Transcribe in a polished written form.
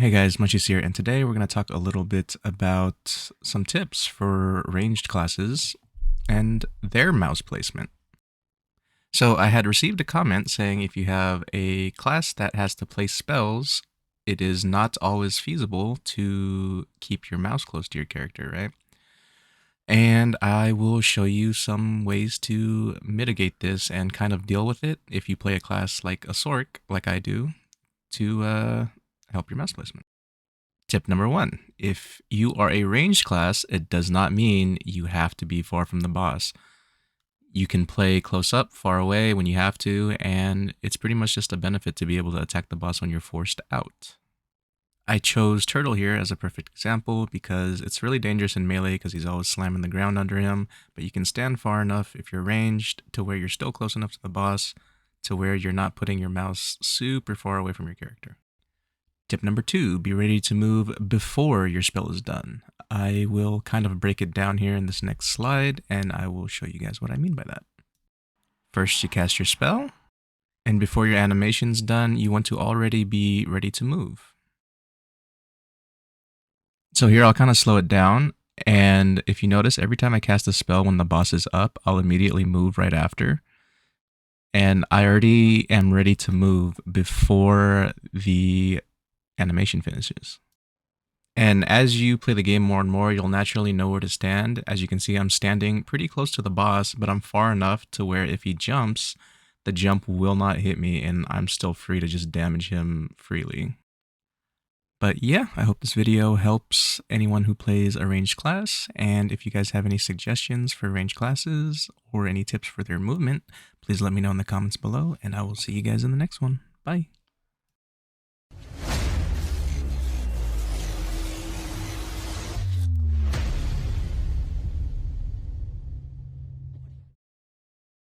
Hey guys, Muncheez here, and today we're going to talk a little bit about some tips for ranged classes and their mouse placement. So I had received a comment saying if you have a class that has to place spells, it is not always feasible to keep your mouse close to your character, right? And I will show you some ways to mitigate this and kind of deal with it if you play a class like a Sork, like I do, to help your mouse placement. Tip number one, if you are a ranged class, it does not mean you have to be far from the boss. You can play close up, far away when you have to, and it's pretty much just a benefit to be able to attack the boss when you're forced out. I chose Turtle here as a perfect example because it's really dangerous in melee because he's always slamming the ground under him, but you can stand far enough if you're ranged to where you're still close enough to the boss to where you're not putting your mouse super far away from your character. Tip number two, be ready to move before your spell is done. I will kind of break it down here in this next slide, and I will show you guys what I mean by that. First, you cast your spell, and before your animation's done, you want to already be ready to move. So here I'll kind of slow it down, and if you notice, every time I cast a spell when the boss is up, I'll immediately move right after. And I already am ready to move before the animation finishes. And as you play the game more and more, you'll naturally know where to stand. As you can see, I'm standing pretty close to the boss, but I'm far enough to where if he jumps, the jump will not hit me and I'm still free to just damage him freely. But yeah, I hope this video helps anyone who plays a ranged class, and if you guys have any suggestions for ranged classes or any tips for their movement, please let me know in the comments below, and I will see you guys in the next one. Bye!